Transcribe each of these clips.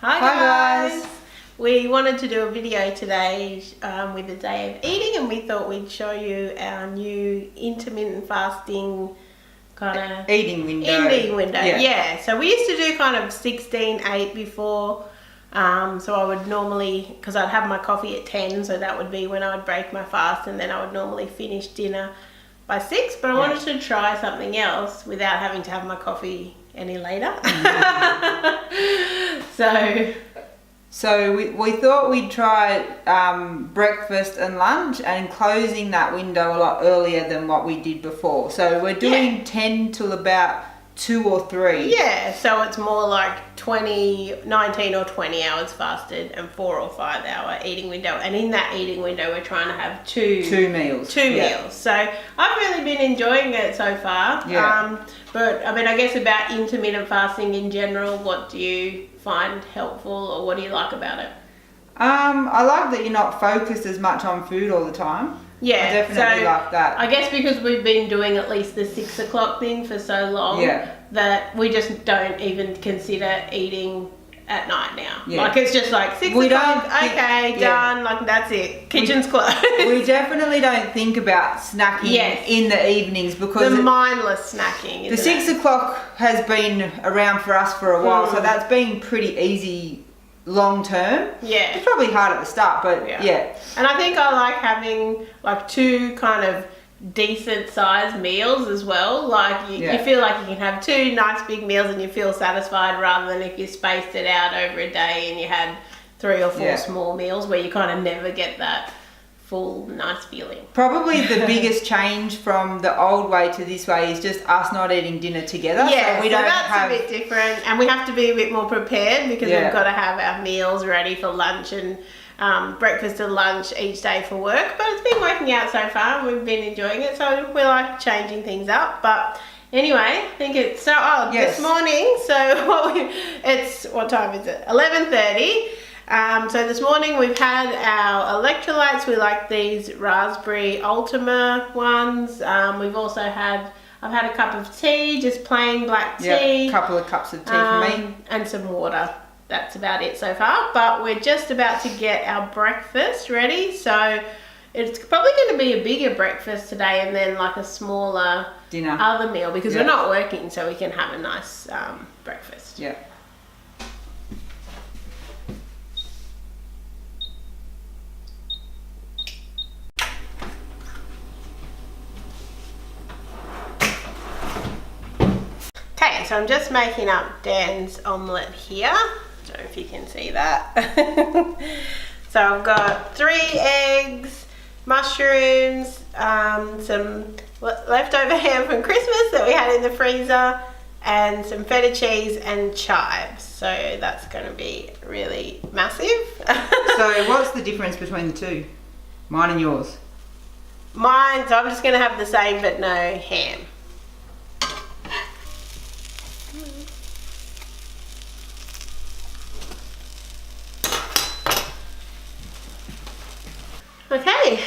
Hi guys. We wanted to do a video today with a day of eating, and we thought we'd show you our new intermittent fasting kind of eating window. Yeah. So we used to do kind of 16-8 before. So I would normally, because I'd have my coffee at 10, so that would be when I would break my fast, and then I would normally finish dinner by 6. But I wanted to try something else without having to have my coffee any later. So we thought we'd try breakfast and lunch and closing that window a lot earlier than what we did before. So we're doing 10 till about 2 or 3. Yeah, so it's more like 19 or 20 hours fasted and 4 or 5 hour eating window. And in that eating window, we're trying to have two meals. So I've really been enjoying it so far. Yeah. But I mean, I guess about intermittent fasting in general, what do you find helpful, or what do you like about it? I like that you're not focused as much on food all the time. Yeah, I definitely like that. I guess because we've been doing at least the 6 o'clock thing for so long that we just don't even consider eating at night now. Yeah. Like, it's just like 6 o'clock, done, like that's it. Kitchen's closed. We definitely don't think about snacking in the evenings because the mindless snacking. The 6 o'clock has been around for us for a while, so that's been pretty easy long term. Yeah. It's probably hard at the start, but yeah. And I think I like having like 2 kind of decent sized meals as well. Like you feel like you can have 2 nice big meals and you feel satisfied, rather than if you spaced it out over a day and you had 3 or 4 small meals where you kind of never get that full nice feeling. Probably the biggest change from the old way to this way is just us not eating dinner together. Yeah, so that's a bit different, and we have to be a bit more prepared because we've got to have our meals ready for lunch and breakfast and lunch each day for work. But it's been working out so far and we've been enjoying it, so we like changing things up. But anyway, I think it's so this morning, so what time is it? 11:30. So this morning we've had our electrolytes. We like these raspberry Ultima ones. We've also I've had a cup of tea, just plain black tea. Yeah, a couple of cups of tea for me. And some water. That's about it so far. But we're just about to get our breakfast ready. So it's probably going to be a bigger breakfast today and then like a smaller other meal, because we're not working, so we can have a nice breakfast. Yeah. Okay, so I'm just making up Dan's omelette here. I don't know if you can see that. So I've got 3 eggs, mushrooms, some leftover ham from Christmas that we had in the freezer, and some feta cheese and chives. So that's going to be really massive. So what's the difference between the 2? Mine and yours? So I'm just going to have the same but no ham. Okay,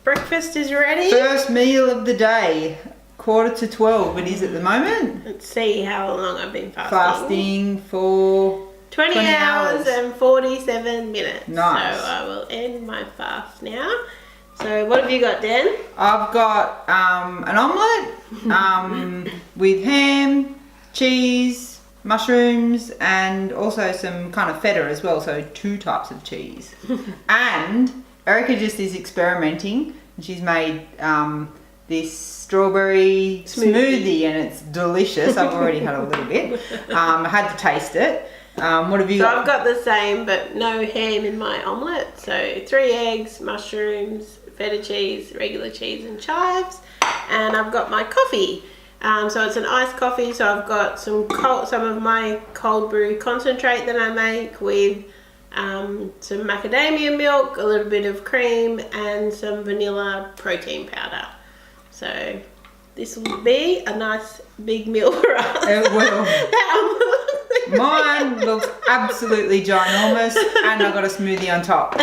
breakfast is ready. First meal of the day, 11:45 it is at the moment. Let's see how long I've been fasting. Fasting for 20 hours and 47 minutes. Nice. So I will end my fast now. So what have you got, Dan? I've got an omelette with ham, cheese, mushrooms, and also some kind of feta as well, so 2 types of cheese. And Erika just is experimenting, and she's made this strawberry smoothie, and it's delicious. I've already had a little bit. I had to taste it. What have you got? So I've got the same but no ham in my omelette. So 3 eggs, mushrooms, feta cheese, regular cheese and chives. And I've got my coffee. So it's an iced coffee. So I've got some of my cold brew concentrate that I make with some macadamia milk, a little bit of cream, and some vanilla protein powder. So this will be a nice big meal for us. It will. Mine looks absolutely ginormous, and I've got a smoothie on top.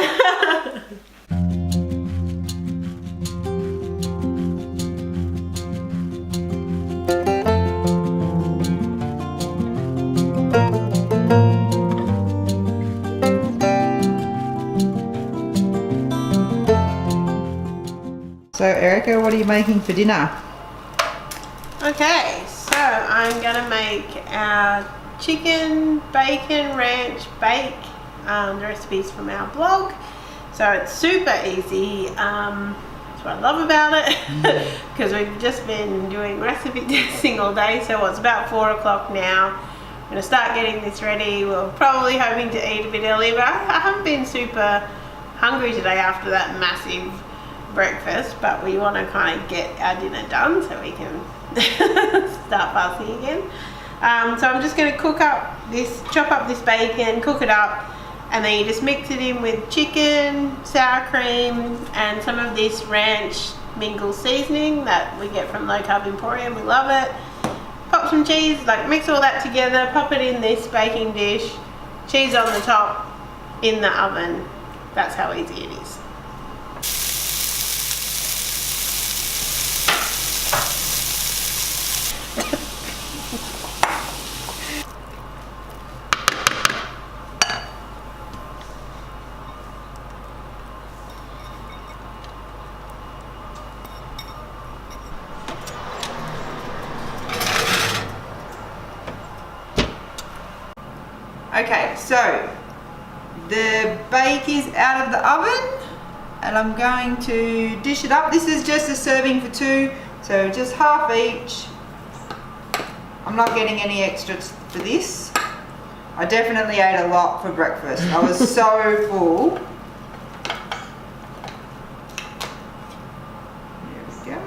So Erika, what are you making for dinner? Okay, so I'm gonna make our chicken bacon ranch bake. The recipes from our blog. So it's super easy. That's what I love about it, because we've just been doing recipe testing all day. So it's about 4 o'clock now. I'm gonna start getting this ready. We're probably hoping to eat a bit early, but I haven't been super hungry today after that massive breakfast. But we want to kind of get our dinner done so we can start fasting again. So I'm just gonna chop up this bacon, cook it up. And then you just mix it in with chicken, sour cream, and some of this ranch mingle seasoning that we get from Low Carb Emporium. We love it. Pop some cheese, like mix all that together, pop it in this baking dish, cheese on the top, in the oven. That's how easy it is. Okay, so the bake is out of the oven and I'm going to dish it up. This is just a serving for 2, so just half each. I'm not getting any extras for this. I definitely ate a lot for breakfast. I was so full. There we go.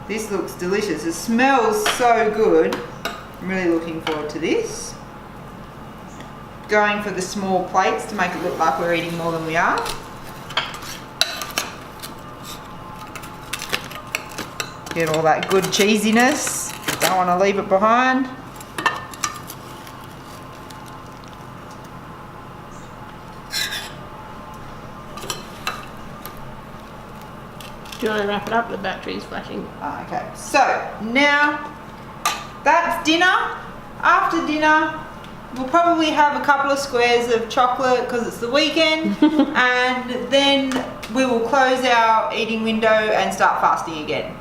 This looks delicious. It smells so good. I'm really looking forward to this. Going for the small plates to make it look like we're eating more than we are. Get all that good cheesiness. Don't want to leave it behind. Do you want to wrap it up? The battery's flashing. Okay, so now that's dinner. After dinner, we'll probably have a couple of squares of chocolate because it's the weekend, and then we will close our eating window and start fasting again.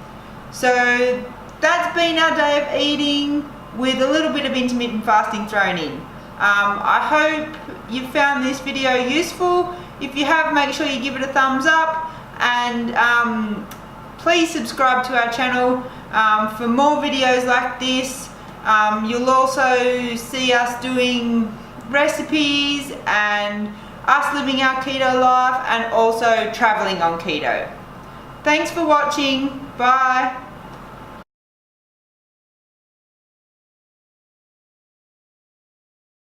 So that's been our day of eating with a little bit of intermittent fasting thrown in. I hope you found this video useful. If you have, make sure you give it a thumbs up, and please subscribe to our channel for more videos like this. You'll also see us doing recipes and us living our keto life, and also traveling on keto. Thanks for watching. Bye.